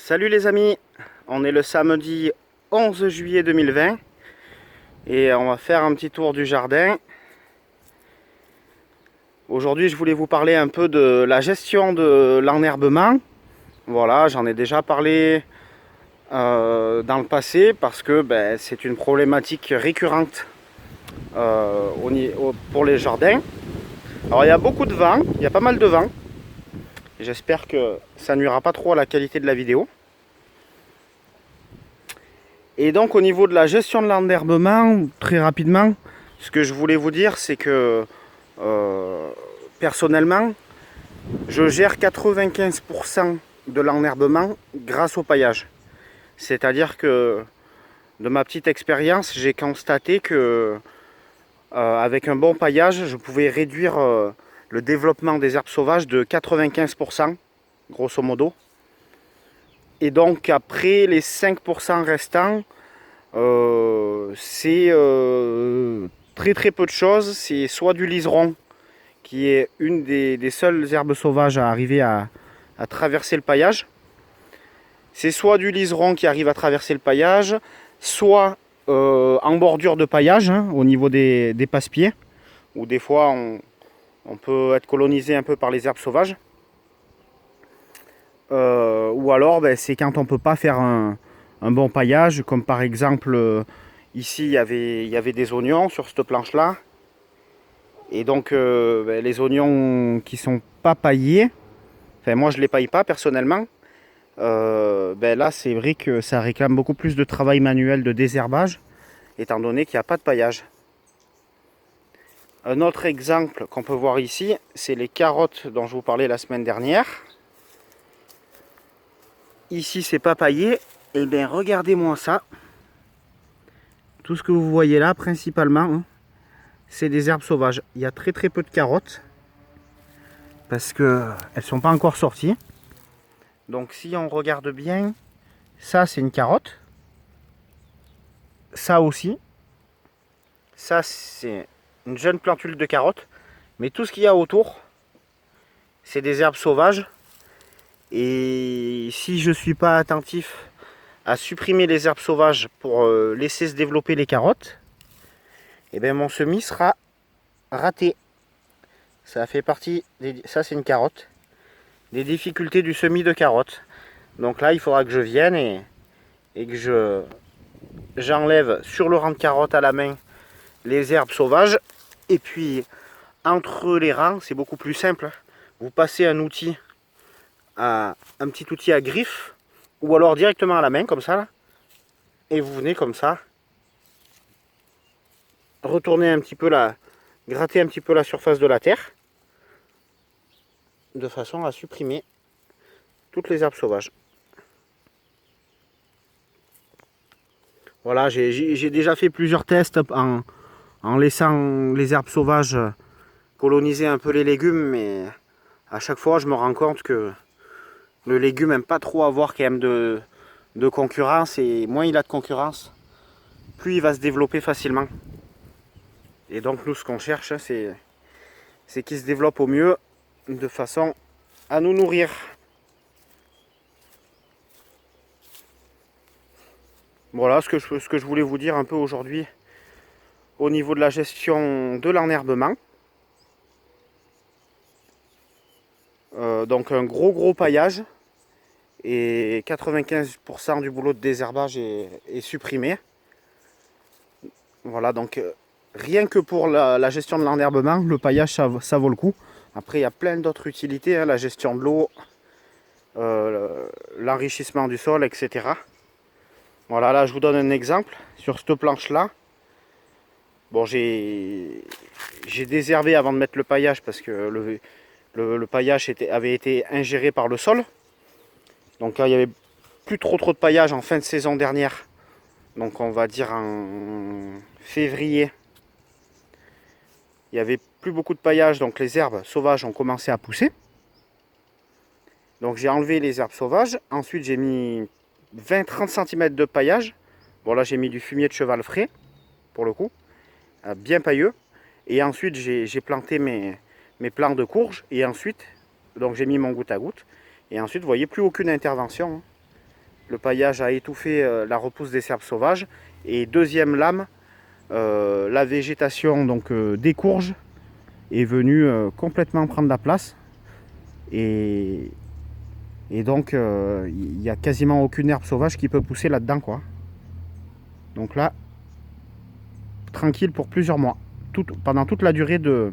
Salut les amis, on est le samedi 11 juillet 2020 et on va faire un petit tour du jardin. Aujourd'hui je voulais vous parler un peu de la gestion de l'enherbement. Voilà, j'en ai déjà parlé dans le passé parce que c'est une problématique récurrente pour les jardins. Alors il y a beaucoup de vent, il y a pas mal de vent. J'espère que ça nuira pas trop à la qualité de la vidéo. Et donc au niveau de la gestion de l'enherbement, très rapidement, ce que je voulais vous dire, c'est que personnellement, je gère 95% de l'enherbement grâce au paillage. C'est-à-dire que de ma petite expérience, j'ai constaté que avec un bon paillage, je pouvais réduire le développement des herbes sauvages de 95%, grosso modo. Et donc après les 5% restants, c'est très peu de choses. C'est soit du liseron, qui est une des seules herbes sauvages à arriver à traverser le paillage. C'est soit du liseron qui arrive à traverser le paillage, soit en bordure de paillage, hein, au niveau des passe-pieds, où des fois on peut être colonisé un peu par les herbes sauvages. Ou alors c'est quand on ne peut pas faire un bon paillage, comme par exemple ici il y avait des oignons sur cette planche là, et donc les oignons qui sont pas paillés, enfin moi je les paille pas personnellement, là c'est vrai que ça réclame beaucoup plus de travail manuel de désherbage, étant donné qu'il n'y a pas de paillage. Un autre exemple qu'on peut voir ici, c'est les carottes dont je vous parlais la semaine dernière. Ici c'est pas paillé, et bien regardez-moi ça. Tout ce que vous voyez là principalement, hein, c'est des herbes sauvages. Il y a très peu de carottes parce qu'elles ne sont pas encore sorties. Donc si on regarde bien, ça c'est une carotte. Ça aussi. Ça c'est une jeune plantule de carotte. Mais tout ce qu'il y a autour, c'est des herbes sauvages. Et si je ne suis pas attentif à supprimer les herbes sauvages pour laisser se développer les carottes, et bien mon semis sera raté. Ça fait partie ça c'est une carotte. Des difficultés du semis de carottes. Donc là il faudra que je vienne et que j'enlève sur le rang de carottes à la main les herbes sauvages. Et puis entre les rangs c'est beaucoup plus simple. Vous passez un petit outil à griffe, ou alors directement à la main comme ça là, et vous venez comme ça retourner un petit peu gratter un petit peu la surface de la terre, de façon à supprimer toutes les herbes sauvages. Voilà, j'ai déjà fait plusieurs tests en laissant les herbes sauvages coloniser un peu les légumes, mais à chaque fois je me rends compte que le légume n'aime pas trop avoir quand même de concurrence, et moins il a de concurrence, plus il va se développer facilement. Et donc nous ce qu'on cherche, c'est qu'il se développe au mieux de façon à nous nourrir. Voilà ce que je voulais vous dire un peu aujourd'hui au niveau de la gestion de l'enherbement. Donc un gros paillage, et 95% du boulot de désherbage est supprimé. Voilà, donc rien que pour la gestion de l'enherbement, le paillage ça vaut le coup. Après il y a plein d'autres utilités, hein, la gestion de l'eau, l'enrichissement du sol, etc. Voilà, là je vous donne un exemple. Sur cette planche là, bon, j'ai déshervé avant de mettre le paillage parce que le paillage avait été ingéré par le sol. Donc là il n'y avait plus trop de paillage en fin de saison dernière. Donc on va dire en février. Il n'y avait plus beaucoup de paillage, donc les herbes sauvages ont commencé à pousser. Donc j'ai enlevé les herbes sauvages. Ensuite j'ai mis 20-30 cm de paillage. Bon là j'ai mis du fumier de cheval frais, pour le coup, bien pailleux. Et ensuite j'ai planté mes plants de courge. Et ensuite, donc j'ai mis mon goutte à goutte. Et ensuite, vous voyez, plus aucune intervention. Le paillage a étouffé la repousse des herbes sauvages. Et deuxième lame, la végétation donc des courges est venue complètement prendre la place. Et donc il n'y a quasiment aucune herbe sauvage qui peut pousser là-dedans, quoi. Donc là, tranquille pour plusieurs mois. Pendant toute la durée de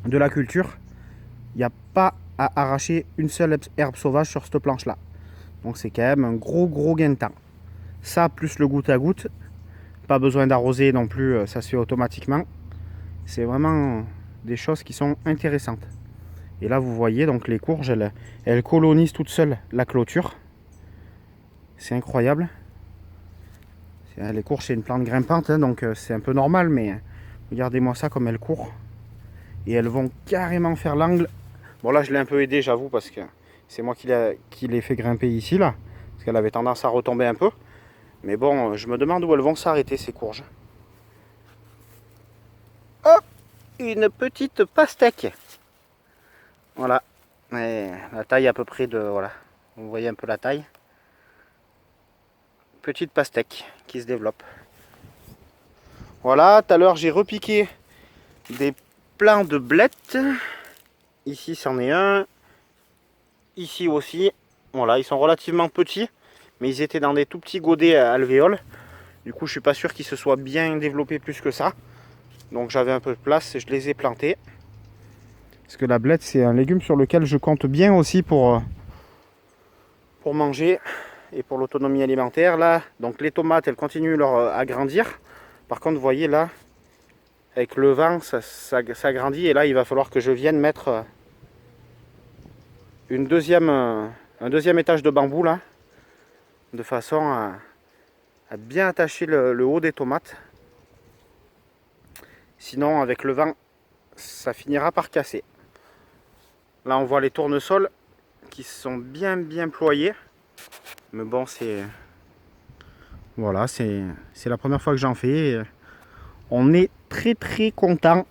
la culture, il n'y a pas à arracher une seule herbe sauvage sur cette planche là. Donc c'est quand même un gros gain de temps. Ça plus le goutte à goutte, pas besoin d'arroser non plus, ça se fait automatiquement. C'est vraiment des choses qui sont intéressantes. Et là vous voyez donc les courges, elles colonisent toutes seules la clôture. C'est incroyable. Les courges c'est une plante grimpante, hein, donc c'est un peu normal, mais regardez-moi ça comme elles courent. Et elles vont carrément faire l'angle. Bon là je l'ai un peu aidé, j'avoue, parce que c'est moi qui l'ai fait grimper ici là. Parce qu'elle avait tendance à retomber un peu. Mais bon, je me demande où elles vont s'arrêter ces courges. Hop, une petite pastèque. Voilà. Et la taille à peu près de... Voilà. Vous voyez un peu la taille. Petite pastèque qui se développe. Voilà, tout à l'heure j'ai repiqué des plants de blettes. Ici c'en est un. Ici aussi. Voilà, ils sont relativement petits. Mais ils étaient dans des tout petits godets à alvéoles. Du coup je suis pas sûr qu'ils se soient bien développés plus que ça. Donc j'avais un peu de place et je les ai plantés. Parce que la blette c'est un légume sur lequel je compte bien aussi pour manger et pour l'autonomie alimentaire. Là, donc les tomates elles continuent à grandir. Par contre vous voyez là, avec le vent ça grandit. Et là il va falloir que je vienne mettre un deuxième étage de bambou là. De façon à bien attacher le haut des tomates. Sinon avec le vent ça finira par casser. Là on voit les tournesols qui sont bien ployés. Mais bon c'est... Voilà, c'est la première fois que j'en fais. On est très content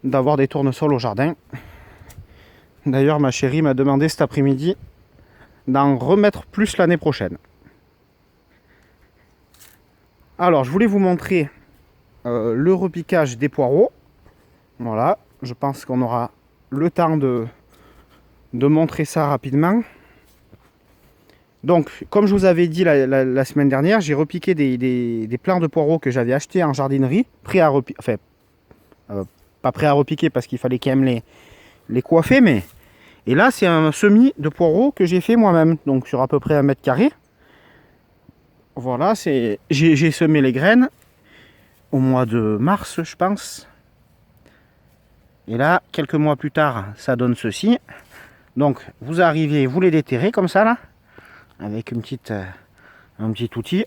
d'avoir des tournesols au jardin. D'ailleurs ma chérie m'a demandé cet après-midi d'en remettre plus l'année prochaine. Alors je voulais vous montrer le repiquage des poireaux. Voilà, je pense qu'on aura le temps de montrer ça rapidement. Donc, comme je vous avais dit la semaine dernière, j'ai repiqué des plants de poireaux que j'avais achetés en jardinerie, prêts à repiquer, enfin, pas prêts à repiquer parce qu'il fallait quand même les coiffer, mais... Et là, c'est un semis de poireaux que j'ai fait moi-même, donc sur à peu près 1 mètre carré. Voilà, j'ai semé les graines au mois de mars, je pense. Et là, quelques mois plus tard, ça donne ceci. Donc, vous arrivez, vous les déterrez comme ça, là, avec un petit outil.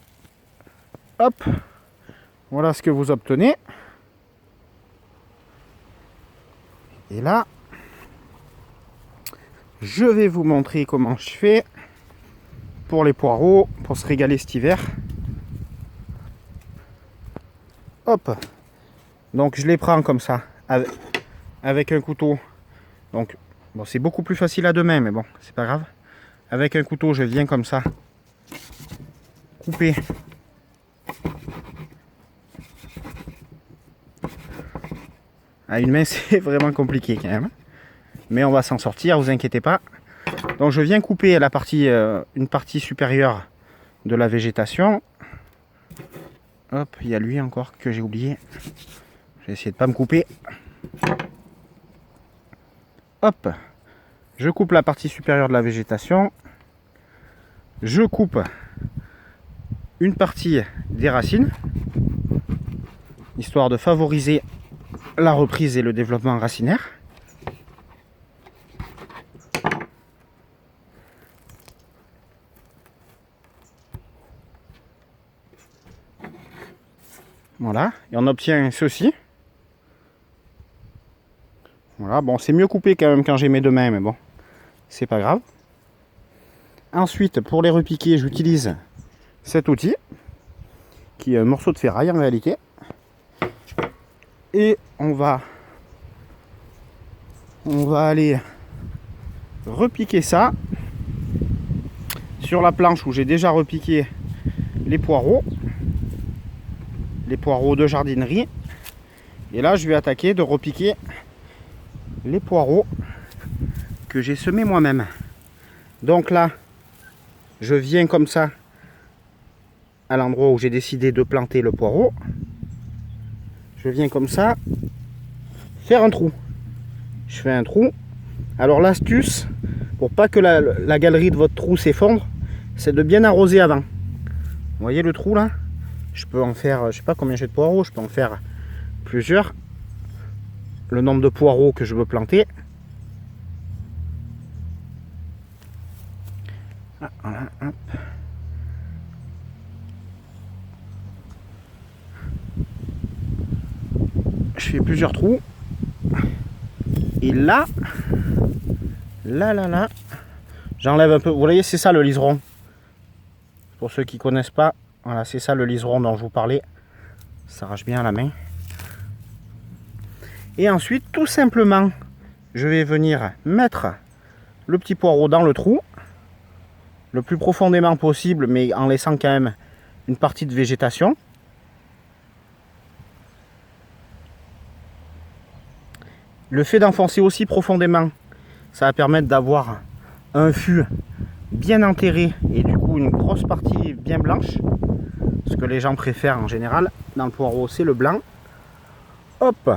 Hop, voilà ce que vous obtenez. Et là, je vais vous montrer comment je fais pour les poireaux, pour se régaler cet hiver. Hop, donc je les prends comme ça, avec un couteau. Donc, bon, c'est beaucoup plus facile à deux mains, mais bon, c'est pas grave. Avec un couteau, je viens comme ça couper à une main. C'est vraiment compliqué quand même, mais on va s'en sortir, vous inquiétez pas. Donc je viens couper la partie, une partie supérieure de la végétation. Hop, il y a lui encore que j'ai oublié. Je vais essayer de pas me couper. Hop, je coupe la partie supérieure de la végétation. Je coupe une partie des racines, histoire de favoriser la reprise et le développement racinaire. Voilà, et on obtient ceci. Voilà, bon, c'est mieux coupé quand même quand j'ai mes deux mains, mais bon, c'est pas grave. Ensuite, pour les repiquer, j'utilise cet outil, qui est un morceau de ferraille en réalité. Et on va aller repiquer ça sur la planche où j'ai déjà repiqué les poireaux de jardinerie. Et là, je vais attaquer de repiquer les poireaux que j'ai semés moi-même. Donc là, je viens comme ça à l'endroit où j'ai décidé de planter le poireau. Je viens comme ça faire un trou. Je fais un trou. Alors l'astuce, pour pas que la galerie de votre trou s'effondre, c'est de bien arroser avant. Vous voyez le trou là? Je peux en faire, je sais pas combien j'ai de poireaux, je peux en faire plusieurs. Le nombre de poireaux que je veux planter. Ah, voilà, hop. Je fais plusieurs trous. Et là, j'enlève un peu. Vous voyez, c'est ça le liseron. Pour ceux qui ne connaissent pas, voilà, c'est ça le liseron dont je vous parlais. Ça arrache bien à la main. Et ensuite, tout simplement, je vais venir mettre le petit poireau dans le trou, le plus profondément possible, mais en laissant quand même une partie de végétation. Le fait d'enfoncer aussi profondément, ça va permettre d'avoir un fût bien enterré et du coup une grosse partie bien blanche. Ce que les gens préfèrent en général dans le poireau, c'est le blanc. Hop!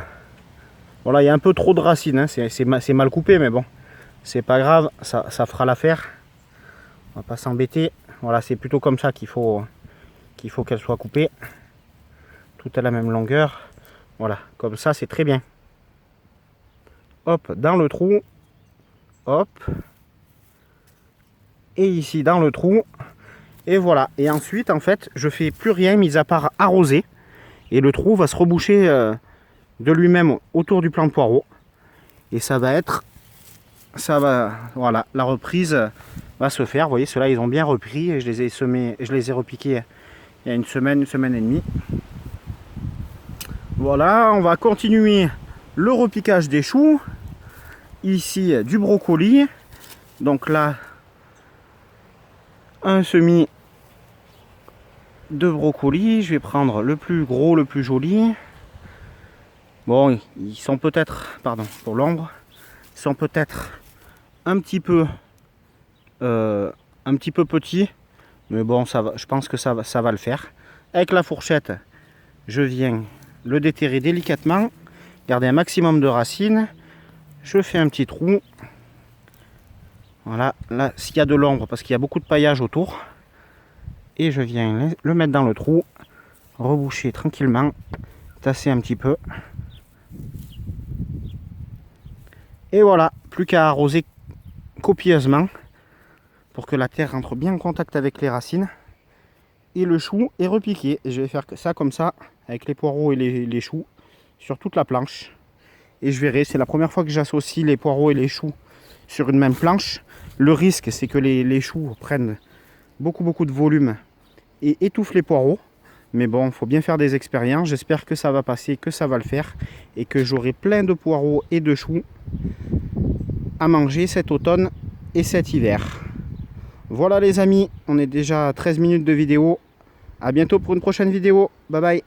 Voilà, il y a un peu trop de racines, hein. C'est mal coupé, mais bon, c'est pas grave, ça fera l'affaire. On va pas s'embêter. Voilà, c'est plutôt comme ça qu'il faut qu'elle soit coupée. Tout à la même longueur. Voilà, comme ça, c'est très bien. Hop, dans le trou. Hop. Et ici, dans le trou. Et voilà. Et ensuite, en fait, je fais plus rien, mis à part arroser. Et le trou va se reboucher de lui-même autour du plant de poireau. Et ça va, voilà, la reprise va se faire. Vous voyez, ceux-là, ils ont bien repris. Et je les ai semés, je les ai repiqués il y a une semaine et demie. Voilà, on va continuer le repiquage des choux. Ici, du brocoli. Donc là, un semis de brocoli. Je vais prendre le plus gros, le plus joli. Bon, ils sont peut-être, pardon pour l'ombre, ils sont peut-être un petit peu petits, mais bon, ça va, je pense que ça va le faire. Avec la fourchette, je viens le déterrer délicatement, garder un maximum de racines. Je fais un petit trou. Voilà, là, s'il y a de l'ombre, parce qu'il y a beaucoup de paillage autour. Et je viens le mettre dans le trou, reboucher tranquillement, tasser un petit peu. Et voilà, plus qu'à arroser copieusement pour que la terre rentre bien en contact avec les racines. Et le chou est repiqué. Et je vais faire ça comme ça, avec les poireaux et les choux, sur toute la planche. Et je verrai, c'est la première fois que j'associe les poireaux et les choux sur une même planche. Le risque, c'est que les choux prennent beaucoup de volume et étouffent les poireaux. Mais bon, il faut bien faire des expériences. J'espère que ça va passer, que ça va le faire. Et que j'aurai plein de poireaux et de choux à manger cet automne et cet hiver. Voilà les amis, on est déjà à 13 minutes de vidéo. À bientôt pour une prochaine vidéo. Bye bye.